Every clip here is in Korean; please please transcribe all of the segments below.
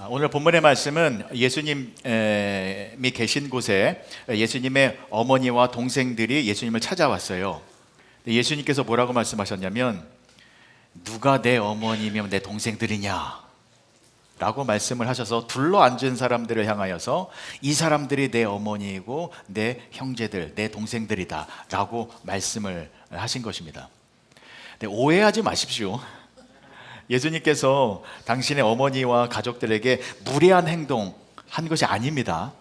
오늘 본문의 말씀은 예수님이 계신 곳에 예수님의 어머니와 동생들이 예수님을 찾아왔어요. 예수님께서 뭐라고 말씀하셨냐면, 누가 내 어머니면 내 동생들이냐 라고 말씀을 하셔서 둘러앉은 사람들을 향하여서 이 사람들이 내 어머니이고 내 형제들, 내 동생들이다 라고 말씀을 하신 것입니다. 오해하지 마십시오. 예수님께서 당신의 어머니와 가족들에게 무례한 행동 한 것이 아닙니다.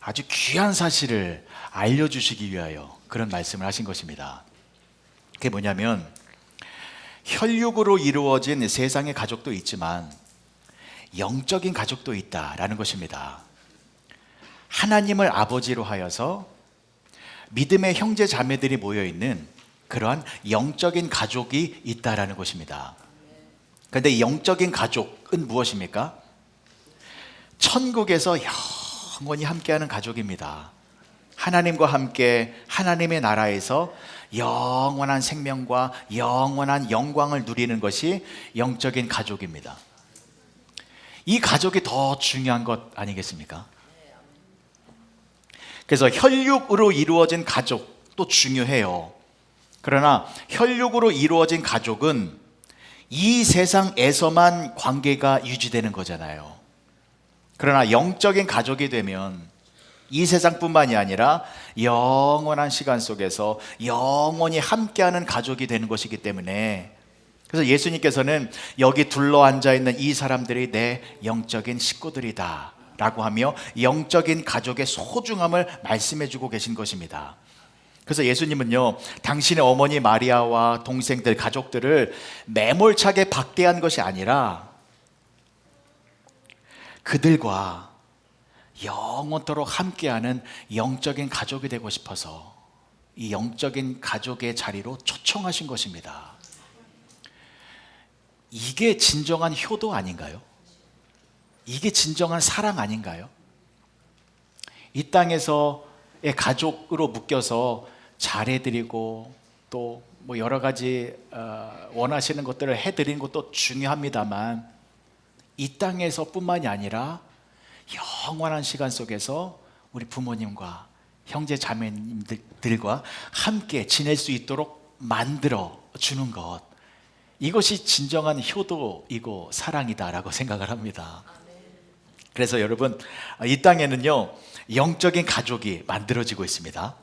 아주 귀한 사실을 알려주시기 위하여 그런 말씀을 하신 것입니다. 그게 뭐냐면, 혈육으로 이루어진 세상의 가족도 있지만 영적인 가족도 있다라는 것입니다. 하나님을 아버지로 하여서 믿음의 형제 자매들이 모여있는 그러한 영적인 가족이 있다라는 것입니다. 그런데 이 영적인 가족은 무엇입니까? 천국에서 영원히 함께하는 가족입니다. 하나님과 함께 하나님의 나라에서 영원한 생명과 영원한 영광을 누리는 것이 영적인 가족입니다. 이 가족이 더 중요한 것 아니겠습니까? 그래서 혈육으로 이루어진 가족도 중요해요. 그러나 혈육으로 이루어진 가족은 이 세상에서만 관계가 유지되는 거잖아요. 그러나 영적인 가족이 되면 이 세상뿐만이 아니라 영원한 시간 속에서 영원히 함께하는 가족이 되는 것이기 때문에, 그래서 예수님께서는 여기 둘러앉아 있는 이 사람들이 내 영적인 식구들이다 라고 하며 영적인 가족의 소중함을 말씀해 주고 계신 것입니다. 그래서 예수님은요, 당신의 어머니 마리아와 동생들, 가족들을 매몰차게 박대한 것이 아니라 그들과 영원토록 함께하는 영적인 가족이 되고 싶어서 이 영적인 가족의 자리로 초청하신 것입니다. 이게 진정한 효도 아닌가요? 이게 진정한 사랑 아닌가요? 이 땅에서의 가족으로 묶여서 잘해드리고 또 뭐 여러 가지 원하시는 것들을 해드리는 것도 중요합니다만, 이 땅에서 뿐만이 아니라 영원한 시간 속에서 우리 부모님과 형제 자매님들과 함께 지낼 수 있도록 만들어 주는 것, 이것이 진정한 효도이고 사랑이다라고 생각을 합니다. 그래서 여러분, 이 땅에는요 영적인 가족이 만들어지고 있습니다.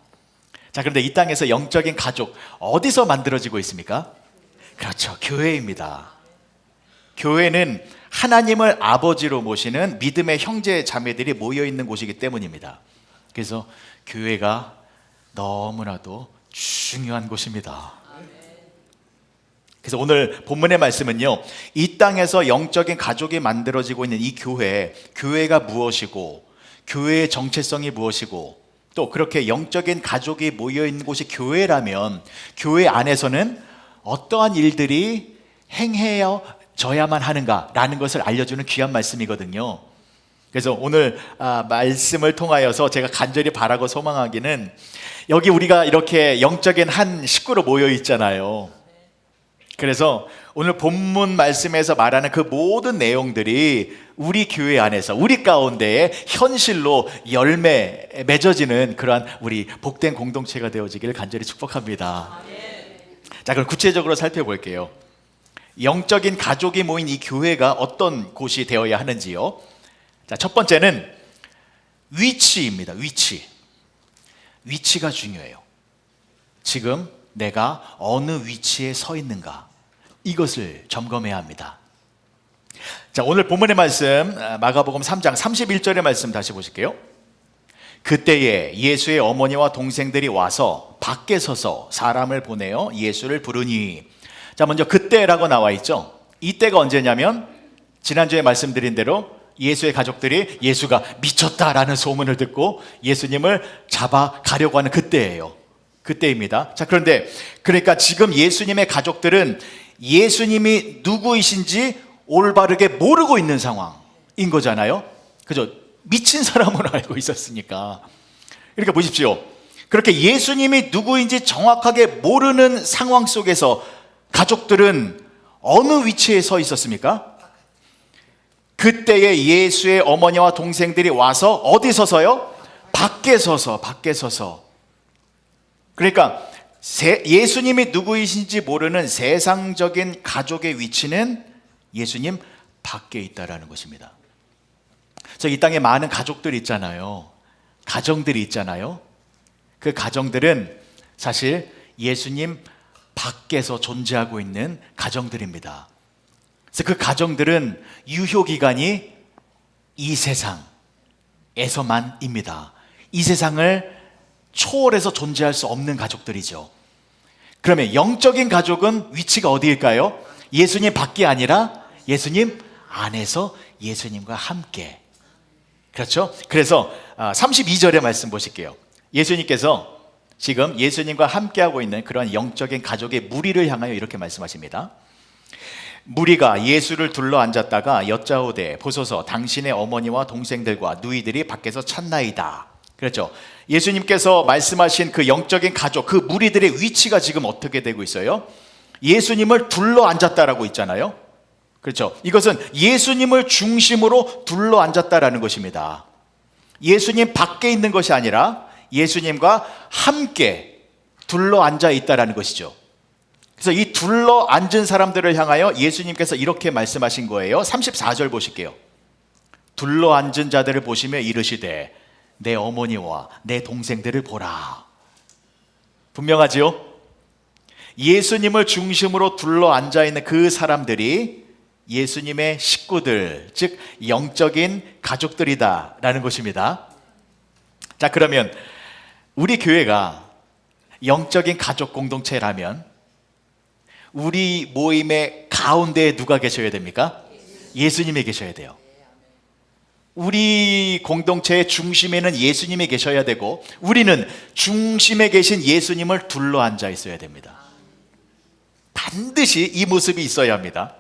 자, 그런데 이 땅에서 영적인 가족 어디서 만들어지고 있습니까? 그렇죠, 교회입니다. 교회는 하나님을 아버지로 모시는 믿음의 형제 자매들이 모여있는 곳이기 때문입니다. 그래서 교회가 너무나도 중요한 곳입니다. 그래서 오늘 본문의 말씀은요, 이 땅에서 영적인 가족이 만들어지고 있는 이 교회가 무엇이고, 교회의 정체성이 무엇이고, 또 그렇게 영적인 가족이 모여있는 곳이 교회라면 교회 안에서는 어떠한 일들이 행해져야만 하는가라는 것을 알려주는 귀한 말씀이거든요. 그래서 오늘 말씀을 통하여서 제가 간절히 바라고 소망하기는, 여기 우리가 이렇게 영적인 한 식구로 모여 있잖아요. 그래서 오늘 본문 말씀에서 말하는 그 모든 내용들이 우리 교회 안에서, 우리 가운데에 현실로 열매 맺어지는 그러한 우리 복된 공동체가 되어지기를 간절히 축복합니다. 자, 그럼 구체적으로 살펴볼게요. 영적인 가족이 모인 이 교회가 어떤 곳이 되어야 하는지요. 자, 첫 번째는 위치입니다. 위치가 중요해요. 지금 내가 어느 위치에 서 있는가, 이것을 점검해야 합니다. 자, 오늘 본문의 말씀 마가복음 3장 31절의 말씀 다시 보실게요. 그때에 예수의 어머니와 동생들이 와서 밖에 서서 사람을 보내어 예수를 부르니. 자, 먼저 그때라고 나와 있죠. 이때가 언제냐면 지난주에 말씀드린 대로 예수의 가족들이 예수가 미쳤다라는 소문을 듣고 예수님을 잡아가려고 하는 그때입니다. 자, 그러니까 지금 예수님의 가족들은 예수님이 누구이신지 올바르게 모르고 있는 상황인 거잖아요. 그죠? 미친 사람으로 알고 있었으니까. 그러니까 보십시오. 그렇게 예수님이 누구인지 정확하게 모르는 상황 속에서 가족들은 어느 위치에 서 있었습니까? 그때에 예수의 어머니와 동생들이 와서 어디 서서요? 밖에 서서. 그러니까 예수님이 누구이신지 모르는 세상적인 가족의 위치는 예수님 밖에 있다라는 것입니다. 그래서 이 땅에 많은 가족들이 있잖아요. 가정들이 있잖아요. 그 가정들은 사실 예수님 밖에서 존재하고 있는 가정들입니다. 그래서 그 가정들은 유효기간이 이 세상에서만입니다. 이 세상을 초월해서 존재할 수 없는 가족들이죠. 그러면 영적인 가족은 위치가 어디일까요? 예수님 밖이 아니라 예수님 안에서 예수님과 함께. 그렇죠? 그래서 32절의 말씀 보실게요. 예수님께서 지금 예수님과 함께하고 있는 그런 영적인 가족의 무리를 향하여 이렇게 말씀하십니다. 무리가 예수를 둘러 앉았다가 여짜오되 보소서 당신의 어머니와 동생들과 누이들이 밖에서 찾나이다. 그렇죠? 예수님께서 말씀하신 그 영적인 가족, 그 무리들의 위치가 지금 어떻게 되고 있어요? 예수님을 둘러 앉았다라고 있잖아요. 그렇죠? 이것은 예수님을 중심으로 둘러 앉았다라는 것입니다. 예수님 밖에 있는 것이 아니라 예수님과 함께 둘러 앉아 있다라는 것이죠. 그래서 이 둘러 앉은 사람들을 향하여 예수님께서 이렇게 말씀하신 거예요. 34절 보실게요. 둘러 앉은 자들을 보시며 이르시되 내 어머니와 내 동생들을 보라. 분명하지요? 예수님을 중심으로 둘러 앉아 있는 그 사람들이 예수님의 식구들, 즉 영적인 가족들이다라는 것입니다. 자, 그러면 우리 교회가 영적인 가족 공동체라면 우리 모임의 가운데에 누가 계셔야 됩니까? 예수님이 계셔야 돼요. 우리 공동체의 중심에는 예수님이 계셔야 되고 우리는 중심에 계신 예수님을 둘러 앉아 있어야 됩니다. 반드시 이 모습이 있어야 합니다.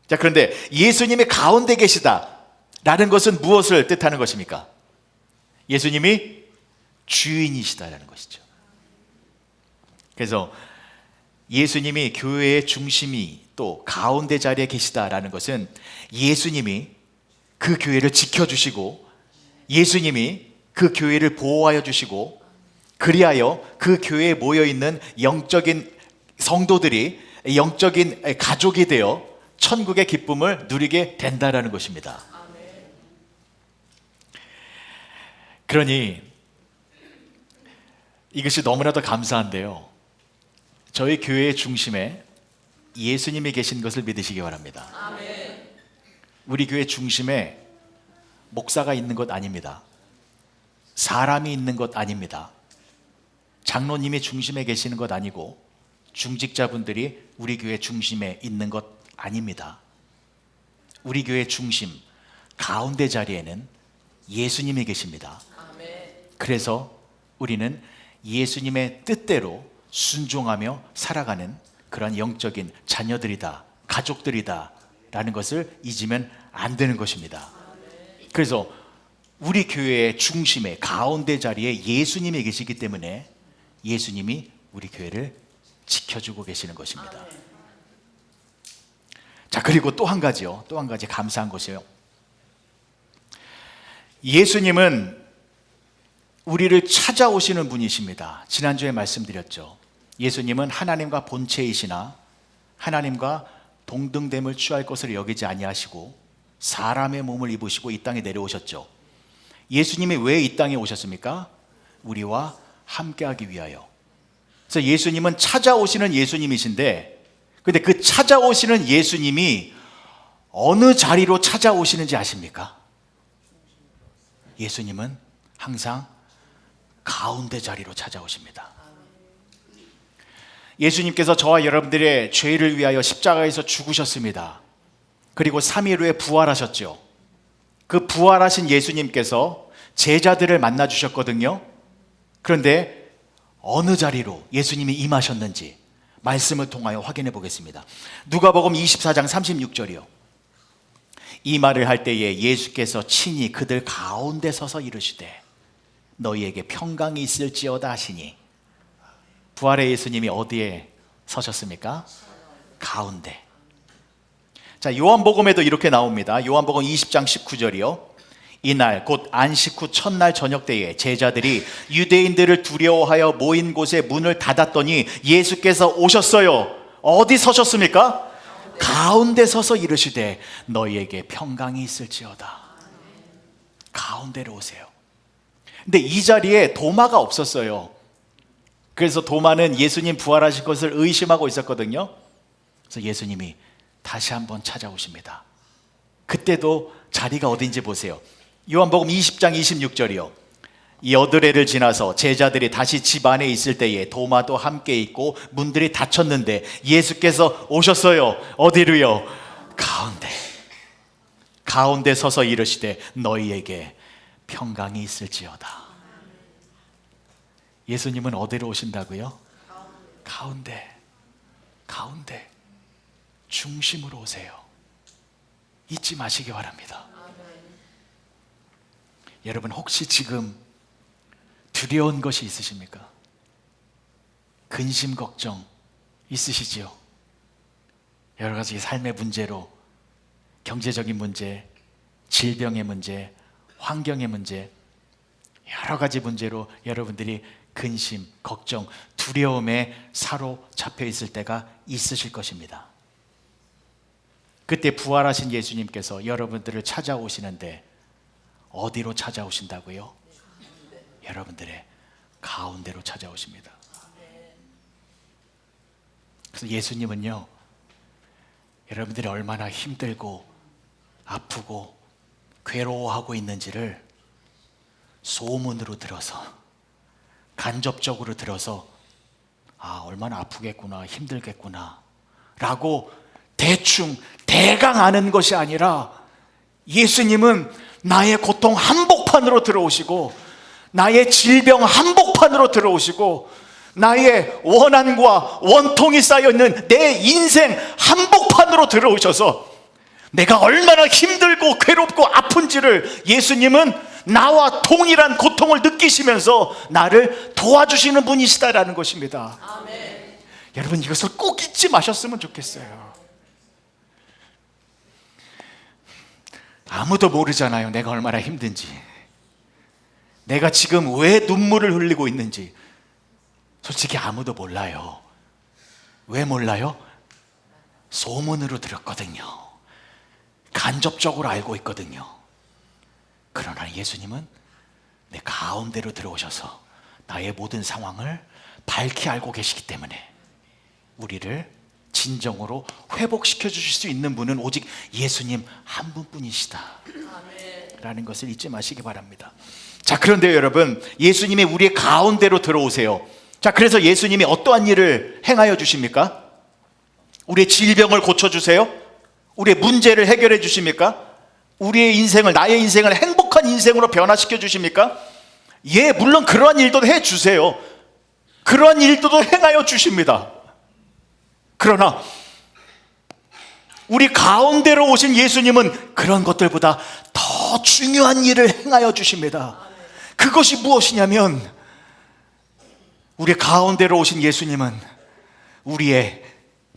자, 그런데 예수님이 가운데 계시다라는 것은 무엇을 뜻하는 것입니까? 예수님이 주인이시다라는 것이죠. 그래서 예수님이 교회의 중심이 또 가운데 자리에 계시다라는 것은 예수님이 그 교회를 지켜주시고 예수님이 그 교회를 보호하여 주시고 그리하여 그 교회에 모여있는 영적인 성도들이 영적인 가족이 되어 천국의 기쁨을 누리게 된다라는 것입니다. 그러니 이것이 너무나도 감사한데요, 저희 교회의 중심에 예수님이 계신 것을 믿으시기 바랍니다. 우리 교회 중심에 목사가 있는 것 아닙니다. 사람이 있는 것 아닙니다. 장로님이 중심에 계시는 것 아니고 중직자분들이 우리 교회 중심에 있는 것 아닙니다. 우리 교회 중심 가운데 자리에는 예수님이 계십니다. 그래서 우리는 예수님의 뜻대로 순종하며 살아가는 그런 영적인 자녀들이다, 가족들이다 라는 것을 잊으면 안 되는 것입니다. 그래서 우리 교회의 중심에 가운데 자리에 예수님이 계시기 때문에 예수님이 우리 교회를 지켜주고 계시는 것입니다. 자, 그리고 또 한 가지요. 또 한 가지 감사한 것이요. 예수님은 우리를 찾아오시는 분이십니다. 지난주에 말씀드렸죠. 예수님은 하나님과 본체이시나 하나님과 동등됨을 취할 것을 여기지 아니하시고 사람의 몸을 입으시고 이 땅에 내려오셨죠. 예수님이 왜 이 땅에 오셨습니까? 우리와 함께하기 위하여. 그래서 예수님은 찾아오시는 예수님이신데, 근데 그 찾아오시는 예수님이 어느 자리로 찾아오시는지 아십니까? 예수님은 항상 가운데 자리로 찾아오십니다. 예수님께서 저와 여러분들의 죄를 위하여 십자가에서 죽으셨습니다. 그리고 3일 후에 부활하셨죠. 그 부활하신 예수님께서 제자들을 만나 주셨거든요. 그런데 어느 자리로 예수님이 임하셨는지 말씀을 통하여 확인해 보겠습니다. 누가복음 24장 36절이요. 이 말을 할 때에 예수께서 친히 그들 가운데 서서 이르시되 너희에게 평강이 있을지어다 하시니, 부활의 예수님이 어디에 서셨습니까? 가운데. 자, 요한복음에도 이렇게 나옵니다. 요한복음 20장 19절이요. 이날 곧 안식 후 첫날 저녁 때에 제자들이 유대인들을 두려워하여 모인 곳에 문을 닫았더니 예수께서 오셨어요. 어디 서셨습니까? 가운데 서서 이르시되 너희에게 평강이 있을지어다. 가운데로 오세요. 근데 이 자리에 도마가 없었어요. 그래서 도마는 예수님 부활하실 것을 의심하고 있었거든요. 그래서 예수님이 다시 한번 찾아오십니다. 그때도 자리가 어딘지 보세요. 요한복음 20장 26절이요. 여드레를 지나서 제자들이 다시 집 안에 있을 때에 도마도 함께 있고 문들이 닫혔는데 예수께서 오셨어요. 어디로요? 가운데 서서 이르시되 너희에게 평강이 있을지어다. 예수님은 어디로 오신다고요? 가운데 중심으로 오세요. 잊지 마시기 바랍니다. 여러분, 혹시 지금 두려운 것이 있으십니까? 근심 걱정 있으시지요? 여러 가지 삶의 문제로, 경제적인 문제, 질병의 문제, 환경의 문제, 여러 가지 문제로 여러분들이 근심, 걱정, 두려움에 사로잡혀 있을 때가 있으실 것입니다. 그때 부활하신 예수님께서 여러분들을 찾아오시는데 어디로 찾아오신다고요? 여러분들의 가운데로 찾아오십니다. 그래서 예수님은요, 여러분들이 얼마나 힘들고 아프고 괴로워하고 있는지를 소문으로 들어서, 간접적으로 들어서 얼마나 아프겠구나, 힘들겠구나 라고 대강 아는 것이 아니라 예수님은 나의 고통 한복판으로 들어오시고 나의 질병 한복판으로 들어오시고 나의 원한과 원통이 쌓여있는 내 인생 한복판으로 들어오셔서 내가 얼마나 힘들고 괴롭고 아픈지를 예수님은 나와 동일한 고통을 느끼시면서 나를 도와주시는 분이시다라는 것입니다. 아멘. 여러분, 이것을 꼭 잊지 마셨으면 좋겠어요. 아무도 모르잖아요. 내가 얼마나 힘든지, 내가 지금 왜 눈물을 흘리고 있는지 솔직히 아무도 몰라요. 왜 몰라요? 소문으로 들었거든요. 간접적으로 알고 있거든요. 그러나 예수님은 내 가운데로 들어오셔서 나의 모든 상황을 밝히 알고 계시기 때문에 우리를 진정으로 회복시켜 주실 수 있는 분은 오직 예수님 한 분뿐이시다 라는 것을 잊지 마시기 바랍니다. 자, 그런데 여러분, 예수님이 우리의 가운데로 들어오세요. 자, 그래서 예수님이 어떠한 일을 행하여 주십니까? 우리의 질병을 고쳐주세요? 우리의 문제를 해결해 주십니까? 우리의 인생을, 나의 인생을 행복한 인생으로 변화시켜 주십니까? 예, 물론 그러한 일도 해주세요. 그러한 일도 행하여 주십니다. 그러나 우리 가운데로 오신 예수님은 그런 것들보다 더 중요한 일을 행하여 주십니다. 그것이 무엇이냐면 우리 가운데로 오신 예수님은 우리의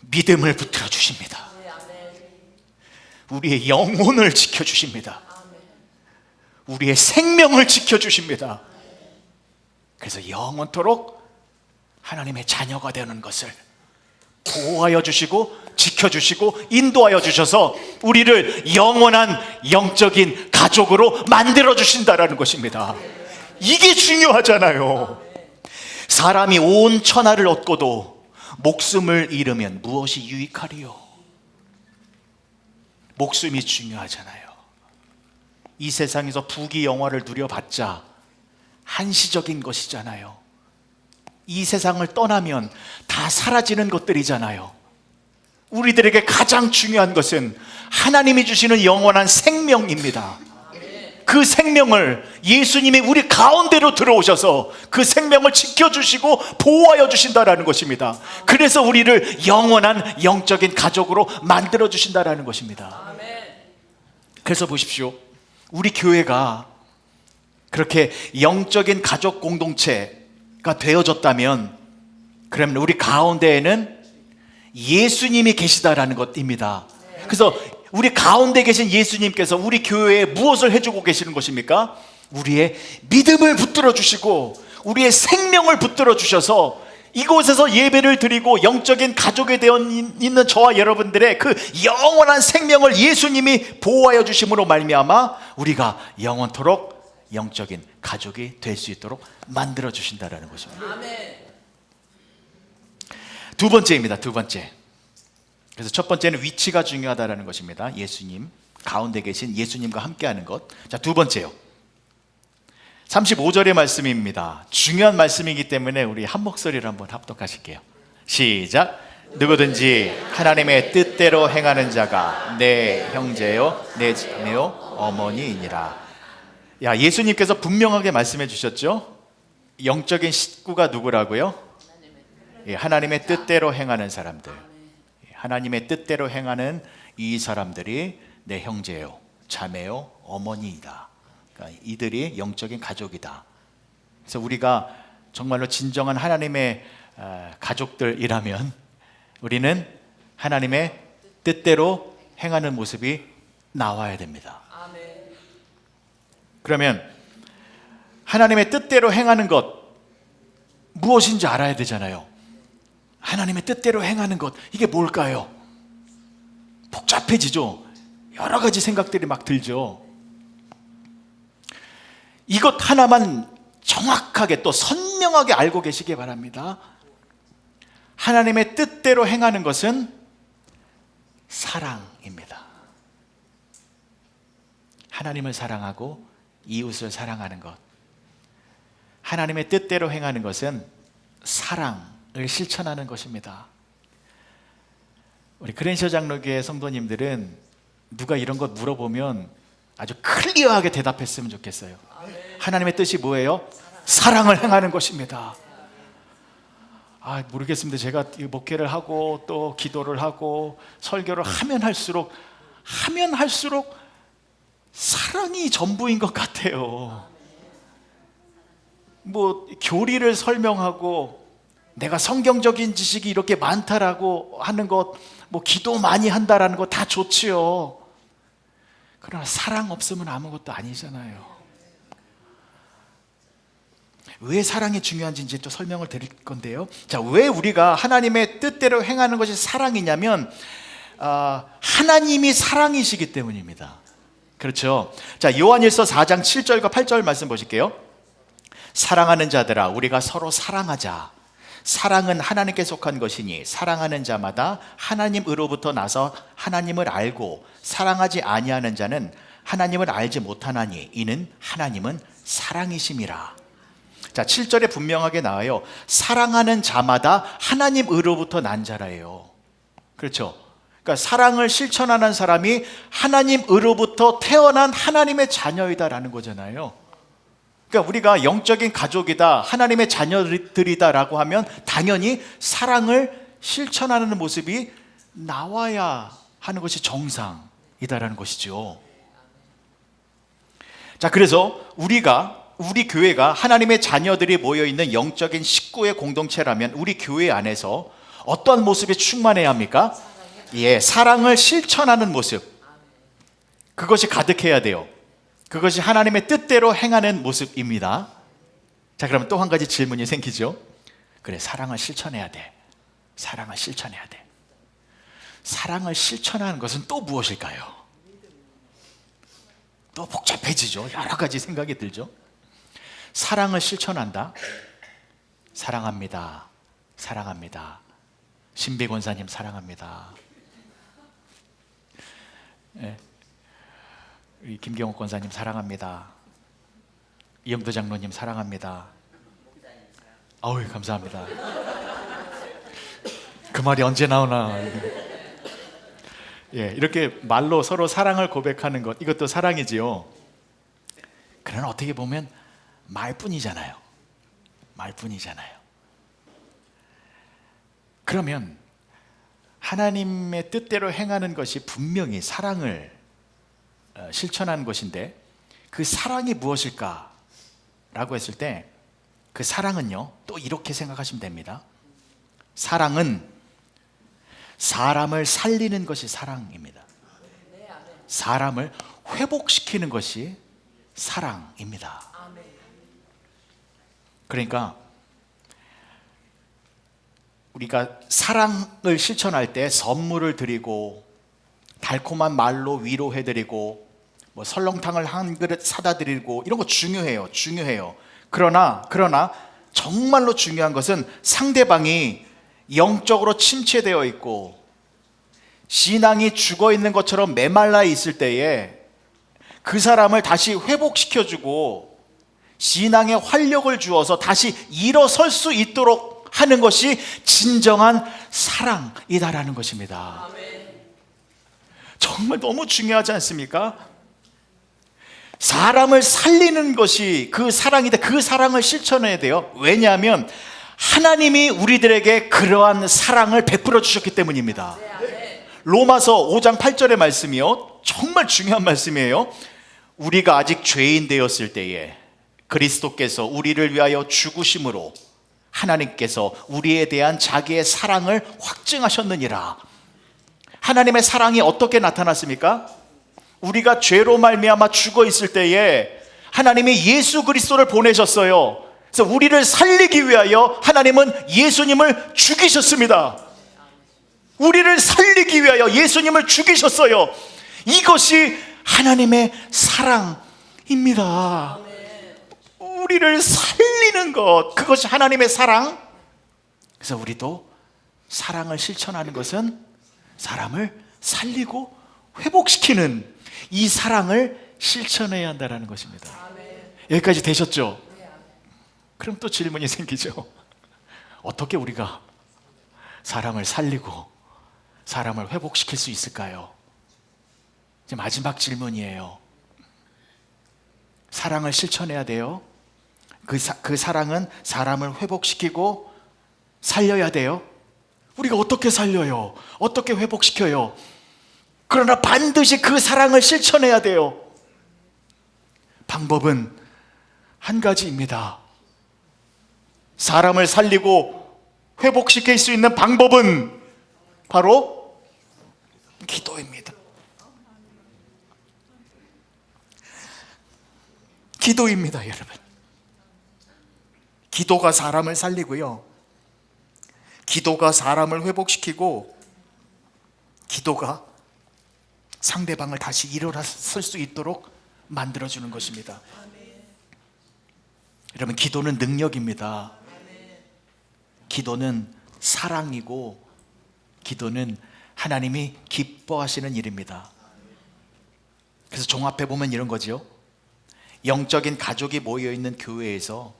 믿음을 붙들어 주십니다. 우리의 영혼을 지켜주십니다. 우리의 생명을 지켜주십니다. 그래서 영원토록 하나님의 자녀가 되는 것을 보호하여 주시고 지켜주시고 인도하여 주셔서 우리를 영원한 영적인 가족으로 만들어 주신다라는 것입니다. 이게 중요하잖아요. 사람이 온 천하를 얻고도 목숨을 잃으면 무엇이 유익하리요? 목숨이 중요하잖아요. 이 세상에서 부귀 영화를 누려봤자 한시적인 것이잖아요. 이 세상을 떠나면 다 사라지는 것들이잖아요. 우리들에게 가장 중요한 것은 하나님이 주시는 영원한 생명입니다. 그 생명을 예수님이 우리 가운데로 들어오셔서 그 생명을 지켜주시고 보호하여 주신다라는 것입니다. 그래서 우리를 영원한 영적인 가족으로 만들어 주신다라는 것입니다. 그래서 보십시오, 우리 교회가 그렇게 영적인 가족 공동체가 되어졌다면 그러면 우리 가운데에는 예수님이 계시다라는 것입니다. 그래서 우리 가운데 계신 예수님께서 우리 교회에 무엇을 해주고 계시는 것입니까? 우리의 믿음을 붙들어 주시고 우리의 생명을 붙들어 주셔서 이곳에서 예배를 드리고 영적인 가족이 되어 있는 저와 여러분들의 그 영원한 생명을 예수님이 보호하여 주심으로 말미암아 우리가 영원토록 영적인 가족이 될 수 있도록 만들어 주신다라는 것입니다. 아멘. 두 번째입니다. 두 번째. 그래서 첫 번째는 위치가 중요하다라는 것입니다. 예수님, 가운데 계신 예수님과 함께하는 것. 자, 두 번째요. 35절의 말씀입니다. 중요한 말씀이기 때문에 우리 한 목소리로 한번 합독하실게요. 시작. 누구든지 하나님의 뜻대로 행하는 자가 내 형제요, 내 자매요, 어머니이니라. 야, 예수님께서 분명하게 말씀해 주셨죠? 영적인 식구가 누구라고요? 하나님의 뜻대로 행하는 사람들. 하나님의 뜻대로 행하는 이 사람들이 내 형제요, 자매요, 어머니이다. 그러니까 이들이 영적인 가족이다. 그래서 우리가 정말로 진정한 하나님의 가족들이라면 우리는 하나님의 뜻대로 행하는 모습이 나와야 됩니다. 그러면 하나님의 뜻대로 행하는 것 무엇인지 알아야 되잖아요. 하나님의 뜻대로 행하는 것, 이게 뭘까요? 복잡해지죠. 여러 가지 생각들이 막 들죠. 이것 하나만 정확하게 또 선명하게 알고 계시기 바랍니다. 하나님의 뜻대로 행하는 것은 사랑입니다. 하나님을 사랑하고 이웃을 사랑하는 것. 하나님의 뜻대로 행하는 것은 사랑을 실천하는 것입니다. 우리 크랜셔 장로교회 성도님들은 누가 이런 것 물어보면 아주 클리어하게 대답했으면 좋겠어요. 하나님의 뜻이 뭐예요? 사랑을 행하는 것입니다. 모르겠습니다. 제가 목회를 하고 또 기도를 하고 설교를 하면 할수록 사랑이 전부인 것 같아요. 뭐 교리를 설명하고 내가 성경적인 지식이 이렇게 많다라고 하는 것, 뭐 기도 많이 한다라는 거 다 좋지요. 그러나 사랑 없으면 아무것도 아니잖아요. 왜 사랑이 중요한지 이제 또 설명을 드릴 건데요. 자, 왜 우리가 하나님의 뜻대로 행하는 것이 사랑이냐면 하나님이 사랑이시기 때문입니다. 그렇죠? 자, 요한일서 4장 7절과 8절 말씀 보실게요. 사랑하는 자들아, 우리가 서로 사랑하자. 사랑은 하나님께 속한 것이니 사랑하는 자마다 하나님으로부터 나서 하나님을 알고 사랑하지 아니하는 자는 하나님을 알지 못하나니 이는 하나님은 사랑이심이라. 자, 7절에 분명하게 나와요. 사랑하는 자마다 하나님으로부터 난 자라예요. 그렇죠? 그러니까 사랑을 실천하는 사람이 하나님으로부터 태어난 하나님의 자녀이다라는 거잖아요. 그러니까 우리가 영적인 가족이다, 하나님의 자녀들이다라고 하면 당연히 사랑을 실천하는 모습이 나와야 하는 것이 정상이다라는 것이죠. 자, 그래서 우리 교회가 하나님의 자녀들이 모여있는 영적인 식구의 공동체라면 우리 교회 안에서 어떤 모습이 충만해야 합니까? 예, 사랑을 실천하는 모습, 그것이 가득해야 돼요. 그것이 하나님의 뜻대로 행하는 모습입니다. 자, 그러면 또 한 가지 질문이 생기죠. 그래, 사랑을 실천해야 돼. 사랑을 실천해야 돼. 사랑을 실천하는 것은 또 무엇일까요? 또 복잡해지죠. 여러 가지 생각이 들죠. 사랑을 실천한다. 사랑합니다. 사랑합니다. 신비 권사님 사랑합니다. 네. 우리 김경옥 권사님 사랑합니다. 이영도 장로님 사랑합니다. 아우, 감사합니다. 그 말이 언제 나오나. 예, 이렇게 말로 서로 사랑을 고백하는 것, 이것도 사랑이지요. 그러나 어떻게 보면 말뿐이잖아요. 말뿐이잖아요. 그러면 하나님의 뜻대로 행하는 것이 분명히 사랑을 실천하는 것인데 그 사랑이 무엇일까? 라고 했을 때 그 사랑은요, 또 이렇게 생각하시면 됩니다. 사랑은 사람을 살리는 것이 사랑입니다. 사람을 회복시키는 것이 사랑입니다. 그러니까 우리가 사랑을 실천할 때 선물을 드리고 달콤한 말로 위로해드리고 뭐 설렁탕을 한 그릇 사다 드리고 이런 거 중요해요. 그러나 정말로 중요한 것은 상대방이 영적으로 침체되어 있고 신앙이 죽어 있는 것처럼 메말라 있을 때에 그 사람을 다시 회복시켜주고 신앙에 활력을 주어서 다시 일어설 수 있도록 하는 것이 진정한 사랑이다라는 것입니다. 정말 너무 중요하지 않습니까? 사람을 살리는 것이 그 사랑이다. 그 사랑을 실천해야 돼요. 왜냐하면 하나님이 우리들에게 그러한 사랑을 베풀어 주셨기 때문입니다. 로마서 5장 8절의 말씀이요, 정말 중요한 말씀이에요. 우리가 아직 죄인 되었을 때에 그리스도께서 우리를 위하여 죽으심으로 하나님께서 우리에 대한 자기의 사랑을 확증하셨느니라. 하나님의 사랑이 어떻게 나타났습니까? 우리가 죄로 말미암아 죽어 있을 때에 하나님이 예수 그리스도를 보내셨어요. 그래서 우리를 살리기 위하여 하나님은 예수님을 죽이셨습니다. 우리를 살리기 위하여 예수님을 죽이셨어요. 이것이 하나님의 사랑입니다. 우리를 살리는 것, 그것이 하나님의 사랑. 그래서 우리도 사랑을 실천하는 것은 사람을 살리고 회복시키는 이 사랑을 실천해야 한다는 것입니다. 여기까지 되셨죠? 그럼 또 질문이 생기죠. 어떻게 우리가 사람을 살리고 사람을 회복시킬 수 있을까요? 이제 마지막 질문이에요. 사랑을 실천해야 돼요. 그 사랑은 사람을 회복시키고 살려야 돼요. 우리가 어떻게 살려요? 어떻게 회복시켜요? 그러나 반드시 그 사랑을 실천해야 돼요. 방법은 한 가지입니다. 사람을 살리고 회복시킬 수 있는 방법은 바로 기도입니다. 기도입니다, 여러분. 기도가 사람을 살리고요, 기도가 사람을 회복시키고, 기도가 상대방을 다시 일어설 수 있도록 만들어주는 것입니다. 여러분, 기도는 능력입니다. 기도는 사랑이고, 기도는 하나님이 기뻐하시는 일입니다. 그래서 종합해 보면 이런 거죠. 영적인 가족이 모여있는 교회에서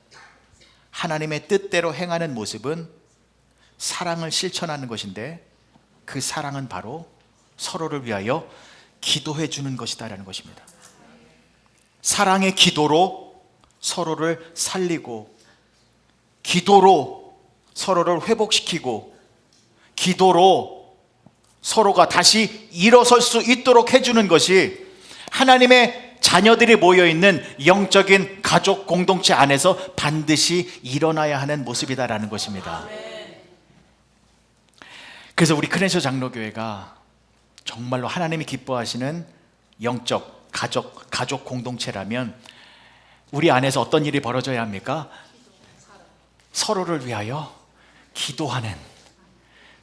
하나님의 뜻대로 행하는 모습은 사랑을 실천하는 것인데, 그 사랑은 바로 서로를 위하여 기도해 주는 것이다라는 것입니다. 사랑의 기도로 서로를 살리고, 기도로 서로를 회복시키고, 기도로 서로가 다시 일어설 수 있도록 해주는 것이 하나님의 자녀들이 모여있는 영적인 가족 공동체 안에서 반드시 일어나야 하는 모습이다라는 것입니다. 그래서 우리 크랜셔 장로교회가 정말로 하나님이 기뻐하시는 영적 가족 공동체라면 우리 안에서 어떤 일이 벌어져야 합니까? 서로를 위하여 기도하는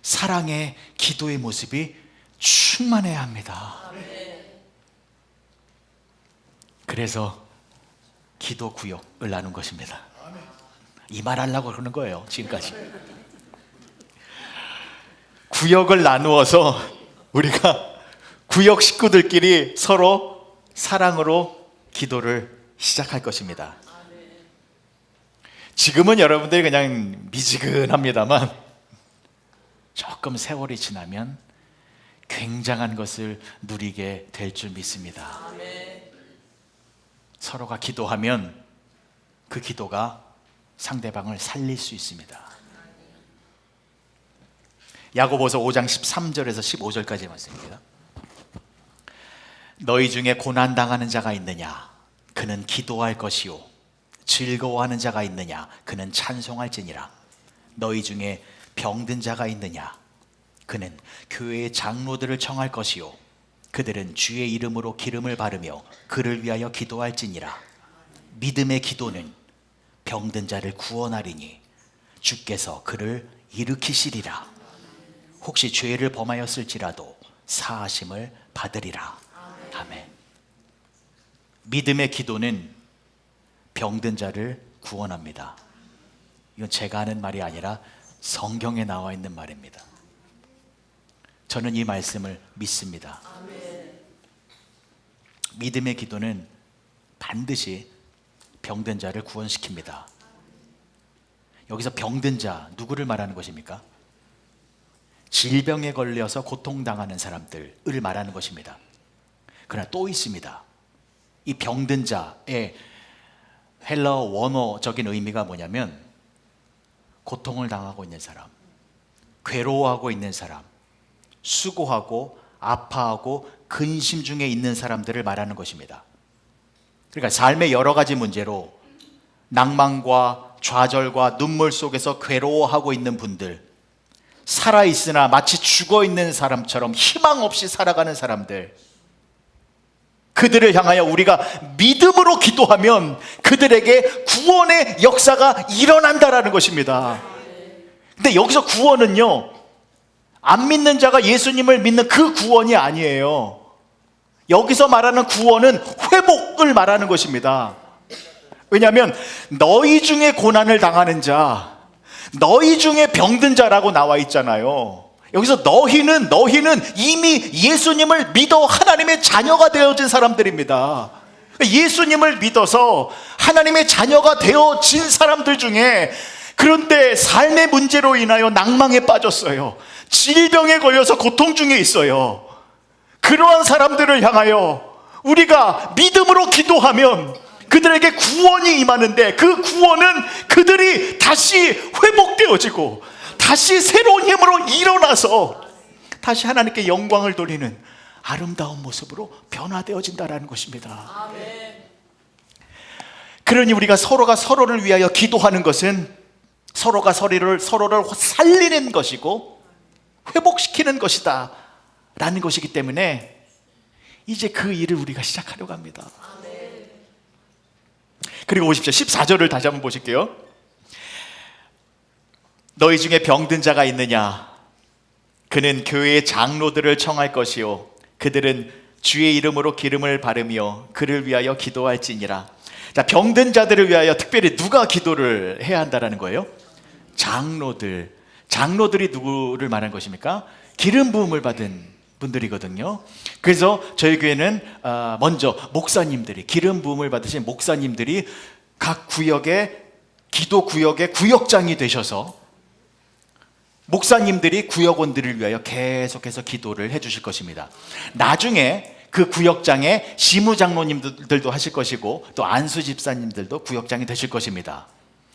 사랑의 기도의 모습이 충만해야 합니다. 그래서 기도 구역을 나눈 것입니다. 이 말 하려고 그러는 거예요, 지금까지. 구역을 나누어서 우리가 구역 식구들끼리 서로 사랑으로 기도를 시작할 것입니다. 지금은 여러분들이 그냥 미지근합니다만 조금 세월이 지나면 굉장한 것을 누리게 될 줄 믿습니다. 서로가 기도하면 그 기도가 상대방을 살릴 수 있습니다. 야고보서 5장 13절에서 15절까지 말씀입니다. 너희 중에 고난당하는 자가 있느냐? 그는 기도할 것이요. 즐거워하는 자가 있느냐? 그는 찬송할지니라. 너희 중에 병든 자가 있느냐? 그는 교회의 장로들을 청할 것이요. 그들은 주의 이름으로 기름을 바르며 그를 위하여 기도할지니라. 믿음의 기도는 병든 자를 구원하리니 주께서 그를 일으키시리라. 혹시 죄를 범하였을지라도 사하심을 받으리라. 아멘. 믿음의 기도는 병든 자를 구원합니다. 이건 제가 하는 말이 아니라 성경에 나와 있는 말입니다. 저는 이 말씀을 믿습니다. 믿음의 기도는 반드시 병든 자를 구원시킵니다. 여기서 병든 자, 누구를 말하는 것입니까? 질병에 걸려서 고통당하는 사람들을 말하는 것입니다. 그러나 또 있습니다. 이 병든 자의 헬라어 원어적인 의미가 뭐냐면 고통을 당하고 있는 사람, 괴로워하고 있는 사람, 수고하고 아파하고 근심 중에 있는 사람들을 말하는 것입니다. 그러니까 삶의 여러 가지 문제로 낭만과 좌절과 눈물 속에서 괴로워하고 있는 분들, 살아있으나 마치 죽어있는 사람처럼 희망 없이 살아가는 사람들, 그들을 향하여 우리가 믿음으로 기도하면 그들에게 구원의 역사가 일어난다라는 것입니다. 근데 여기서 구원은요, 안 믿는 자가 예수님을 믿는 그 구원이 아니에요. 여기서 말하는 구원은 회복을 말하는 것입니다. 왜냐하면 너희 중에 고난을 당하는 자, 너희 중에 병든 자라고 나와 있잖아요. 여기서 너희는 이미 예수님을 믿어 하나님의 자녀가 되어진 사람들입니다. 예수님을 믿어서 하나님의 자녀가 되어진 사람들 중에, 그런데 삶의 문제로 인하여 낭망에 빠졌어요. 질병에 걸려서 고통 중에 있어요. 그러한 사람들을 향하여 우리가 믿음으로 기도하면 그들에게 구원이 임하는데, 그 구원은 그들이 다시 회복되어지고 다시 새로운 힘으로 일어나서 다시 하나님께 영광을 돌리는 아름다운 모습으로 변화되어진다라는 것입니다. 아멘. 그러니 우리가 서로가 서로를 위하여 기도하는 것은 서로가 서로를 살리는 것이고 회복시키는 것이다 라는 것이기 때문에 이제 그 일을 우리가 시작하려고 합니다. 아멘. 그리고 보십시오. 14절을 다시 한번 보실게요. 너희 중에 병든 자가 있느냐? 그는 교회의 장로들을 청할 것이요 그들은 주의 이름으로 기름을 바르며 그를 위하여 기도할지니라. 자, 병든 자들을 위하여 특별히 누가 기도를 해야 한다는 거예요? 장로들이 누구를 말하는 것입니까? 기름 부음을 받은 분들이거든요. 그래서 저희 교회는 먼저 목사님들이, 기름 부음을 받으신 목사님들이 각 구역의 기도 구역의 구역장이 되셔서 목사님들이 구역원들을 위하여 계속해서 기도를 해 주실 것입니다. 나중에 그 구역장에 시무장로님들도 하실 것이고 또 안수집사님들도 구역장이 되실 것입니다.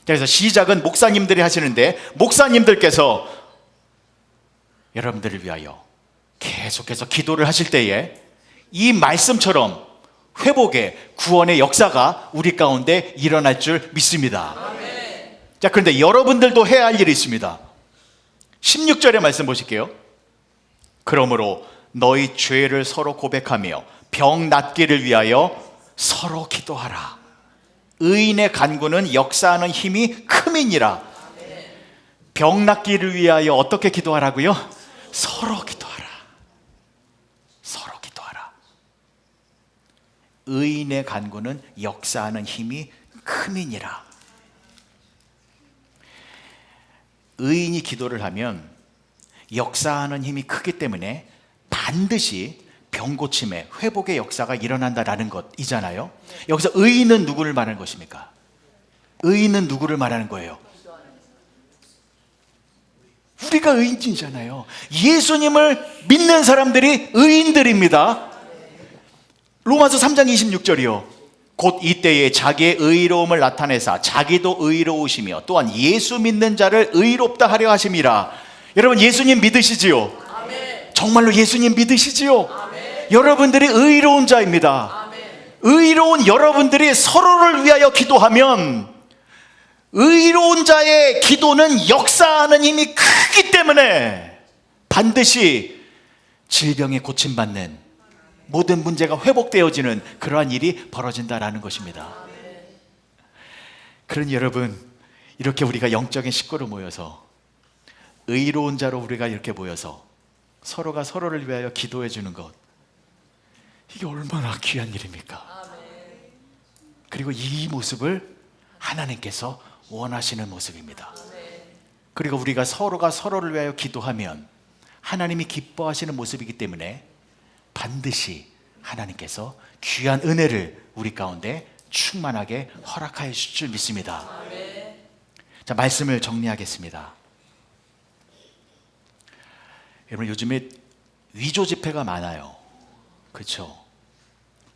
그래서 시작은 목사님들이 하시는데, 목사님들께서 여러분들을 위하여 계속해서 기도를 하실 때에 이 말씀처럼 회복의 구원의 역사가 우리 가운데 일어날 줄 믿습니다. 자, 그런데 여러분들도 해야 할 일이 있습니다. 16절의 말씀 보실게요. 그러므로 너희 죄를 서로 고백하며 병 낫기를 위하여 서로 기도하라. 의인의 간구는 역사하는 힘이 큼이니라. 병 낫기를 위하여 어떻게 기도하라고요? 서로 기도하라. 서로 기도하라. 의인의 간구는 역사하는 힘이 큼이니라. 의인이 기도를 하면 역사하는 힘이 크기 때문에 반드시 병고침의 회복의 역사가 일어난다라는 것이잖아요. 여기서 의인은 누구를 말하는 것입니까? 의인은 누구를 말하는 거예요? 우리가 의인이잖아요. 예수님을 믿는 사람들이 의인들입니다. 로마서 3장 26절이요. 곧 이때에 자기의 의로움을 나타내사 자기도 의로우시며 또한 예수 믿는 자를 의롭다 하려 하심이라. 여러분, 예수님 믿으시지요? 아멘. 정말로 예수님 믿으시지요? 아멘. 여러분들이 의로운 자입니다. 아멘. 의로운 여러분들이 서로를 위하여 기도하면 의로운 자의 기도는 역사하는 힘이 크기 때문에 반드시 질병에 고침받는 모든 문제가 회복되어지는 그러한 일이 벌어진다라는 것입니다. 그러니 여러분, 이렇게 우리가 영적인 식구로 모여서, 의로운 자로 우리가 이렇게 모여서 서로가 서로를 위하여 기도해 주는 것, 이게 얼마나 귀한 일입니까? 그리고 이 모습을 하나님께서 원하시는 모습입니다. 그리고 우리가 서로가 서로를 위하여 기도하면 하나님이 기뻐하시는 모습이기 때문에 반드시 하나님께서 귀한 은혜를 우리 가운데 충만하게 허락하여 주실 줄 믿습니다. 자, 말씀을 정리하겠습니다. 여러분, 요즘에 위조 집회가 많아요. 그렇죠?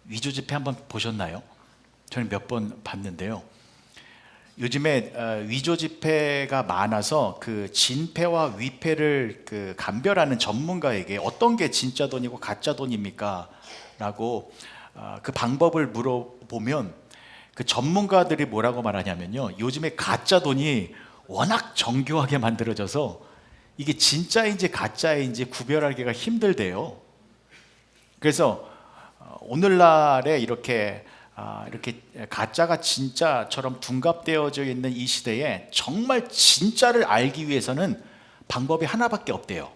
위조 집회 한번 보셨나요? 저는 몇 번 봤는데요. 요즘에 위조 집회가 많아서 그 진패와 위패를 감별하는 전문가에게 어떤 게 진짜 돈이고 가짜 돈입니까? 라고 그 방법을 물어보면 그 전문가들이 뭐라고 말하냐면요, 요즘에 가짜 돈이 워낙 정교하게 만들어져서 이게 진짜인지 가짜인지 구별하기가 힘들대요. 그래서 오늘날에 이렇게 가짜가 진짜처럼 둔갑되어져 있는 이 시대에 정말 진짜를 알기 위해서는 방법이 하나밖에 없대요.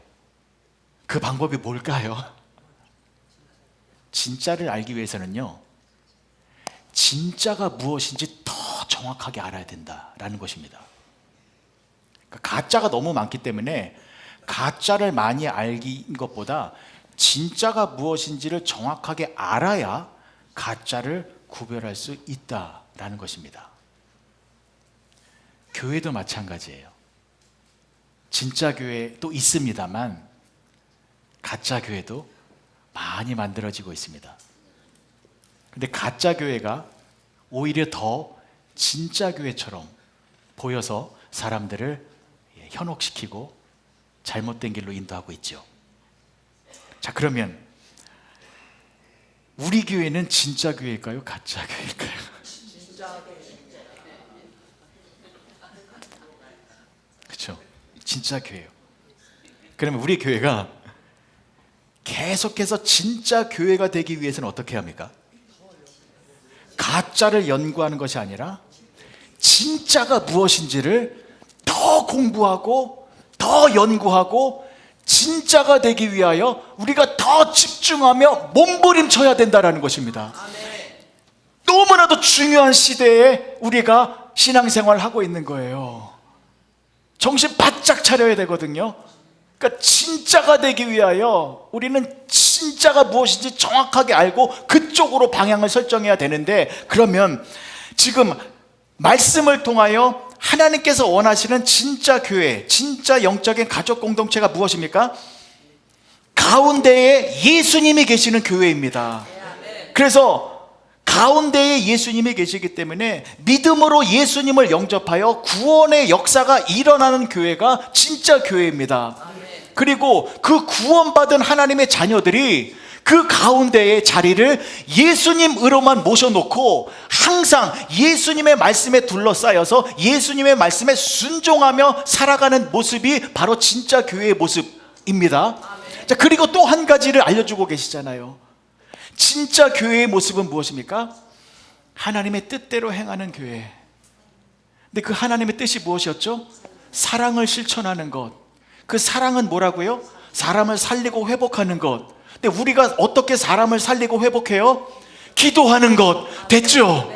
그 방법이 뭘까요? 진짜를 알기 위해서는요, 진짜가 무엇인지 더 정확하게 알아야 된다라는 것입니다. 그러니까 가짜가 너무 많기 때문에 가짜를 많이 알긴 것보다 진짜가 무엇인지를 정확하게 알아야 가짜를 구별할 수 있다라는 것입니다. 교회도 마찬가지예요. 진짜 교회도 있습니다만 가짜 교회도 많이 만들어지고 있습니다. 근데 가짜 교회가 오히려 더 진짜 교회처럼 보여서 사람들을 현혹시키고 잘못된 길로 인도하고 있죠. 자, 그러면 우리 교회는 진짜 교회일까요? 가짜 교회일까요? 그렇죠? 진짜 교회예요. 그러면 우리 교회가 계속해서 진짜 교회가 되기 위해서는 어떻게 합니까? 가짜를 연구하는 것이 아니라 진짜가 무엇인지를 더 공부하고 더 연구하고 진짜가 되기 위하여 우리가 더 집중하며 몸부림쳐야 된다는 것입니다. 너무나도 중요한 시대에 우리가 신앙생활을 하고 있는 거예요. 정신 바짝 차려야 되거든요. 그러니까 진짜가 되기 위하여 우리는 진짜가 무엇인지 정확하게 알고 그쪽으로 방향을 설정해야 되는데, 그러면 지금 말씀을 통하여 하나님께서 원하시는 진짜 교회, 진짜 영적인 가족 공동체가 무엇입니까? 가운데에 예수님이 계시는 교회입니다. 그래서 가운데에 예수님이 계시기 때문에 믿음으로 예수님을 영접하여 구원의 역사가 일어나는 교회가 진짜 교회입니다. 그리고 그 구원받은 하나님의 자녀들이 그 가운데의 자리를 예수님으로만 모셔놓고 항상 예수님의 말씀에 둘러싸여서 예수님의 말씀에 순종하며 살아가는 모습이 바로 진짜 교회의 모습입니다. 자, 그리고 또 한 가지를 알려주고 계시잖아요. 진짜 교회의 모습은 무엇입니까? 하나님의 뜻대로 행하는 교회. 근데 그 하나님의 뜻이 무엇이었죠? 사랑을 실천하는 것. 그 사랑은 뭐라고요? 사람을 살리고 회복하는 것. 근데 우리가 어떻게 사람을 살리고 회복해요? 기도하는 것. 됐죠?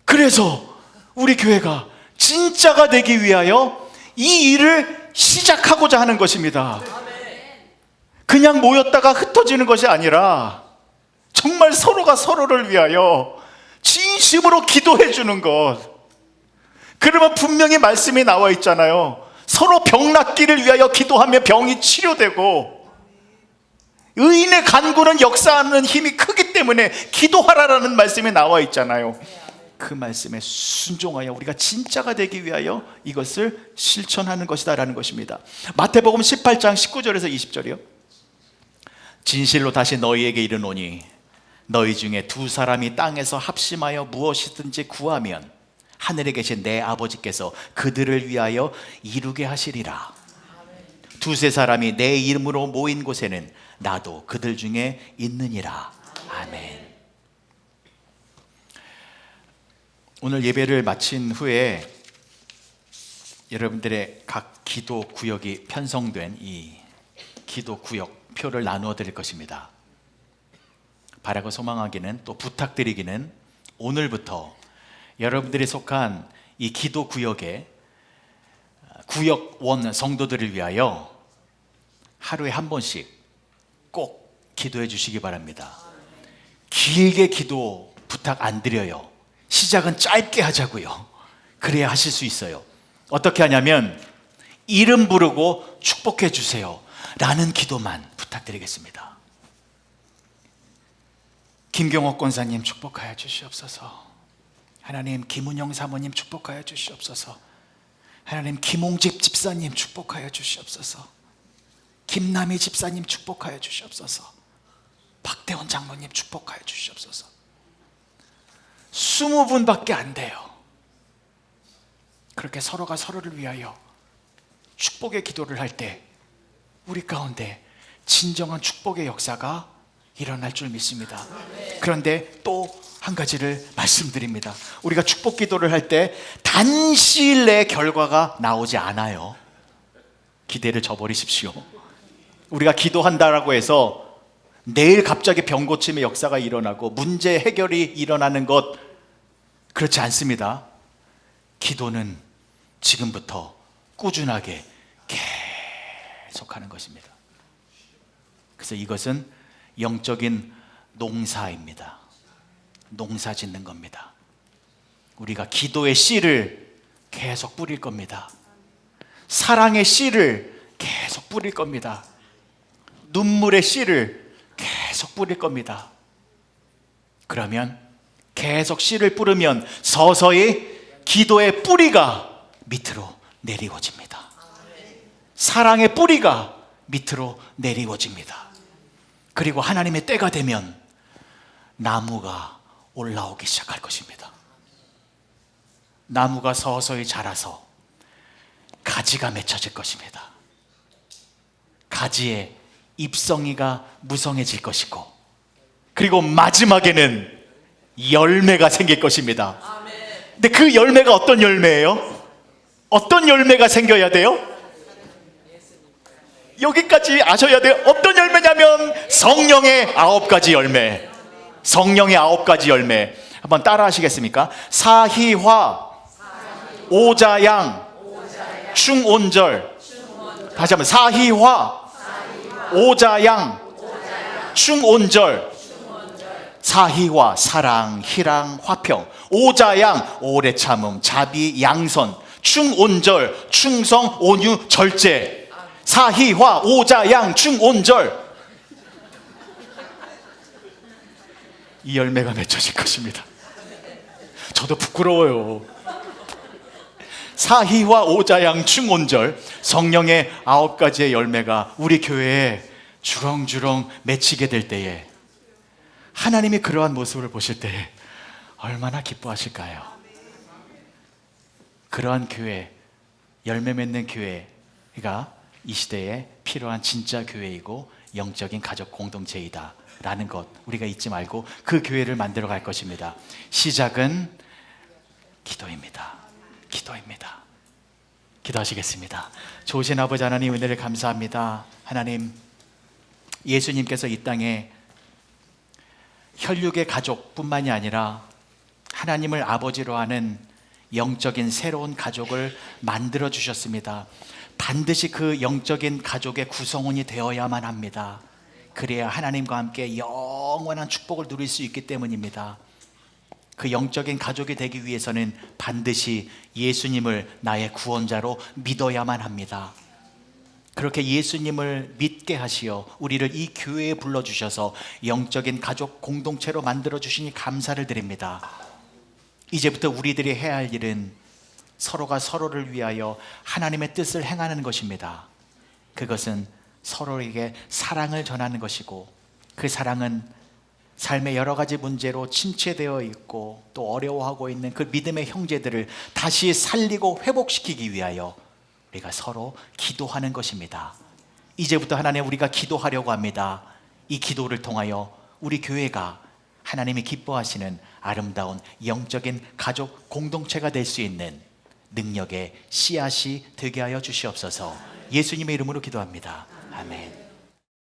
그래서 우리 교회가 진짜가 되기 위하여 이 일을 시작하고자 하는 것입니다. 그냥 모였다가 흩어지는 것이 아니라 정말 서로가 서로를 위하여 진심으로 기도해 주는 것. 그러면 분명히 말씀이 나와 있잖아요. 서로 병 낫기를 위하여 기도하며 병이 치료되고, 의인의 간구는 역사하는 힘이 크기 때문에 기도하라라는 말씀이 나와 있잖아요. 그 말씀에 순종하여 우리가 진짜가 되기 위하여 이것을 실천하는 것이다라는 것입니다. 마태복음 18장 19절에서 20절이요. 진실로 다시 너희에게 이르노니 너희 중에 두 사람이 땅에서 합심하여 무엇이든지 구하면 하늘에 계신 내 아버지께서 그들을 위하여 이루게 하시리라. 두세 사람이 내 이름으로 모인 곳에는 나도 그들 중에 있느니라. 아멘. 오늘 예배를 마친 후에 여러분들의 각 기도 구역이 편성된 이 기도 구역 표를 나누어 드릴 것입니다. 바라고 소망하기는, 또 부탁드리기는, 오늘부터 여러분들이 속한 이 기도 구역에 구역원 성도들을 위하여 하루에 한 번씩 꼭 기도해 주시기 바랍니다. 길게 기도 부탁 안 드려요. 시작은 짧게 하자고요. 그래야 하실 수 있어요. 어떻게 하냐면 이름 부르고 축복해 주세요 라는 기도만 부탁드리겠습니다. 김경옥 권사님 축복하여 주시옵소서. 하나님, 김은영 사모님 축복하여 주시옵소서. 하나님, 김홍집 집사님 축복하여 주시옵소서. 김남희 집사님 축복하여 주시옵소서. 박대원 장로님 축복하여 주시옵소서. 20분밖에 안 돼요. 그렇게 서로가 서로를 위하여 축복의 기도를 할 때 우리 가운데 진정한 축복의 역사가 일어날 줄 믿습니다. 그런데 또 한 가지를 말씀드립니다. 우리가 축복 기도를 할 때 단시일 내에 결과가 나오지 않아요. 기대를 저버리십시오. 우리가 기도한다라고 해서 내일 갑자기 병 고침의 역사가 일어나고 문제 해결이 일어나는 것, 그렇지 않습니다. 기도는 지금부터 꾸준하게 계속하는 것입니다. 그래서 이것은 영적인 농사입니다. 농사 짓는 겁니다. 우리가 기도의 씨를 계속 뿌릴 겁니다. 사랑의 씨를 계속 뿌릴 겁니다. 눈물의 씨를 계속 뿌릴 겁니다. 그러면 계속 씨를 뿌리면 서서히 기도의 뿌리가 밑으로 내리워집니다. 사랑의 뿌리가 밑으로 내리워집니다. 그리고 하나님의 때가 되면 나무가 올라오기 시작할 것입니다. 나무가 서서히 자라서 가지가 맺혀질 것입니다. 가지에 잎성이가 무성해질 것이고, 그리고 마지막에는 열매가 생길 것입니다. 근데 그 열매가 어떤 열매예요? 어떤 열매가 생겨야 돼요? 여기까지 아셔야 돼요. 어떤 열매냐면 성령의 9가지 열매. 성령의 9가지 열매. 한번 따라 하시겠습니까? 사희화, 오자양, 충온절. 다시 한번 사희화, 오자양, 충온절. 사희화, 사랑, 희랑, 화평. 오자양, 오래 참음, 자비, 양선. 충온절, 충성, 온유, 절제. 사희화, 오자양, 충온절. 이 열매가 맺혀질 것입니다. 저도 부끄러워요. 사희화, 오자양, 충온절, 성령의 9가지의 열매가 우리 교회에 주렁주렁 맺히게 될 때에 하나님이 그러한 모습을 보실 때 얼마나 기뻐하실까요? 그러한 교회, 열매 맺는 교회가 이 시대에 필요한 진짜 교회이고 영적인 가족 공동체이다 라는 것 우리가 잊지 말고 그 교회를 만들어 갈 것입니다. 시작은 기도입니다. 기도입니다. 기도하시겠습니다. 좋으신 아버지 하나님, 은혜를 감사합니다. 하나님, 예수님께서 이 땅에 혈육의 가족뿐만이 아니라 하나님을 아버지로 하는 영적인 새로운 가족을 만들어 주셨습니다. 반드시 그 영적인 가족의 구성원이 되어야만 합니다. 그래야 하나님과 함께 영원한 축복을 누릴 수 있기 때문입니다. 그 영적인 가족이 되기 위해서는 반드시 예수님을 나의 구원자로 믿어야만 합니다. 그렇게 예수님을 믿게 하시어 우리를 이 교회에 불러주셔서 영적인 가족 공동체로 만들어주시니 감사를 드립니다. 이제부터 우리들이 해야 할 일은 서로가 서로를 위하여 하나님의 뜻을 행하는 것입니다. 그것은 서로에게 사랑을 전하는 것이고, 그 사랑은 삶의 여러 가지 문제로 침체되어 있고 또 어려워하고 있는 그 믿음의 형제들을 다시 살리고 회복시키기 위하여 우리가 서로 기도하는 것입니다. 이제부터 하나님 우리가 기도하려고 합니다. 이 기도를 통하여 우리 교회가 하나님이 기뻐하시는 아름다운 영적인 가족 공동체가 될 수 있는 능력의 씨앗이 되게 하여 주시옵소서. 예수님의 이름으로 기도합니다. 아멘.